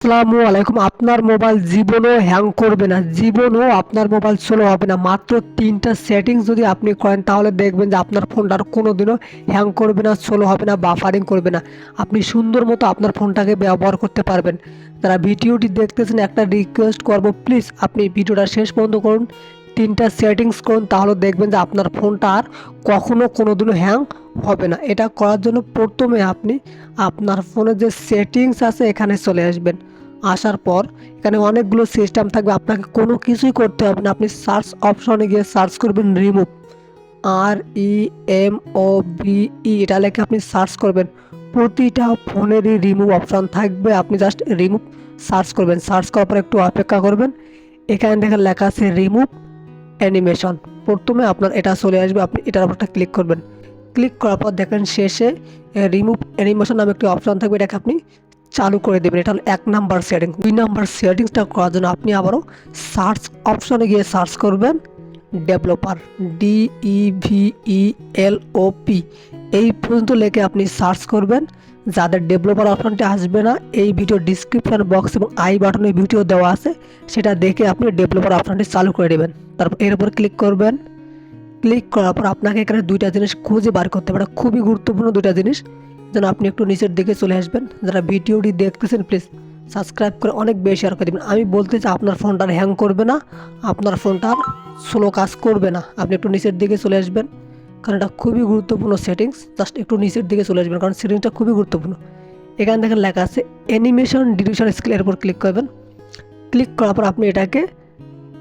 আসসালামু আলাইকুম। আপনার মোবাইল জীবনও হ্যাং করবে না, জীবনও আপনার মোবাইল স্লো হবে না। মাত্র ৩টা সেটিংস যদি আপনি করেন তাহলে দেখবেন যে আপনার ফোনটা আর কোনোদিনও হ্যাং করবে না, স্লো হবে না, বাফারিং করবে না। আপনি সুন্দর মতো আপনার ফোনটাকে ব্যবহার করতে পারবেন। যারা ভিডিওটি দেখতেছেন একটা রিকোয়েস্ট করব, প্লিজ আপনি ভিডিওটা শেষ পর্যন্ত করুন, ৩টা সেটিংস করুন, তাহলে দেখবেন যে আপনার ফোনটা আর কখনো কোনোদিনও হ্যাং হবে না। এটা করার জন্য প্রথমে আপনি আপনার ফোনে যে সেটিংস আছে এখানে চলে আসবেন। আসার পর এখানে অনেকগুলো সিস্টেম থাকবে, আপনাকে কোনো কিছুই করতে হবে না। আপনি সার্চ অপশনে গিয়ে সার্চ করবেন রিমুভ, REMOVE, এটা লেখে আপনি সার্চ করবেন। প্রতিটা ফোনেরই রিমুভ অপশন থাকবে, আপনি জাস্ট রিমুভ সার্চ করবেন। সার্চ করার পর একটু অপেক্ষা করবেন। এখানে দেখেন লেখা আছে রিমুভ অ্যানিমেশন। প্রথমে আপনার এটা চলে আসবে, আপনি এটার উপরটা ক্লিক করবেন। ক্লিক করার পর দেখেন শেষে রিমুভ অ্যানিমেশন নামে একটি অপশন থাকবে, এটাকে আপনি চালু করে দেবেন। এটা হলো ১ নাম্বার সেটিং। ২ নাম্বার সেটিংসটা করার জন্য আপনি আবারও সার্চ অপশনে গিয়ে সার্চ করবেন ডেভেলপার, DEVELOP, এই পর্যন্ত লেখে আপনি সার্চ করবেন। যাদের ডেভেলপার অপশনটি আসবে না, এই ভিডিও ডিসক্রিপশন বক্স এবং আই বাটনে ভিডিও দেওয়া আছে, সেটা দেখে আপনি ডেভেলপার অপশনটি চালু করে দেবেন। তারপর এর উপর ক্লিক করবেন। ক্লিক করার পর আপনাকে এখানে ২টা জিনিস খুঁজে বার করতে পারে, খুবই গুরুত্বপূর্ণ ২টা জিনিস। যেন আপনি একটু নিচের দিকে চলে আসবেন। যারা ভিডিওটি দেখতেছেন প্লিজ সাবস্ক্রাইব করে অনেক বেশি শেয়ার করে দেবেন। আমি বলতে চাই আপনার ফোনটা হ্যাং করবে না, আপনার ফোনটা স্লো কাজ করবে না। আপনি একটু নিচের দিকে চলে আসবেন, কারণ এটা খুবই গুরুত্বপূর্ণ সেটিংস। জাস্ট একটু নিচের দিকে চলে আসবেন, কারণ সেটিংসটা খুবই গুরুত্বপূর্ণ। এখানে দেখেন লেখা আছে অ্যানিমেশন ডিউরেশন স্কেল, এর উপর ক্লিক করবেন। ক্লিক করার পর আপনি এটাকে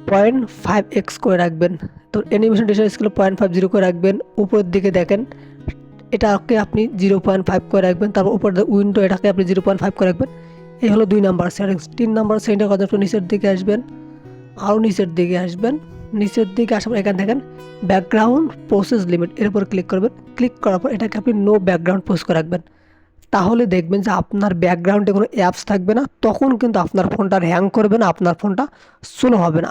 0.5x করে রাখবেন। তো অ্যানিমেশন ডিউরেশন স্কেল 0.50 করে রাখবেন। উপরের দিকে দেখেন এটাকে আপনি 0.5 করে রাখবেন। তারপর উপরে উইন্ডো, এটাকে আপনি 0.5 করে রাখবেন। এই হলো 2 নাম্বার সেটিংস। 3 নাম্বার সেটিংটা কত, একটু নিচের দিকে আসবেন, আরও নিচের দিকে আসবেন। নিচের দিকে আসার পর এখানে দেখেন ব্যাকগ্রাউন্ড প্রসেস লিমিট, এর উপর ক্লিক করবেন। ক্লিক করার পর এটাকে আপনি নো ব্যাকগ্রাউন্ড পোস্ট করে রাখবেন। তাহলে দেখবেন যে আপনার ব্যাকগ্রাউন্ডে কোনো অ্যাপস থাকবে না, তখন কিন্তু আপনার ফোনটা হ্যাং করবে না, আপনার ফোনটা স্লো হবে না।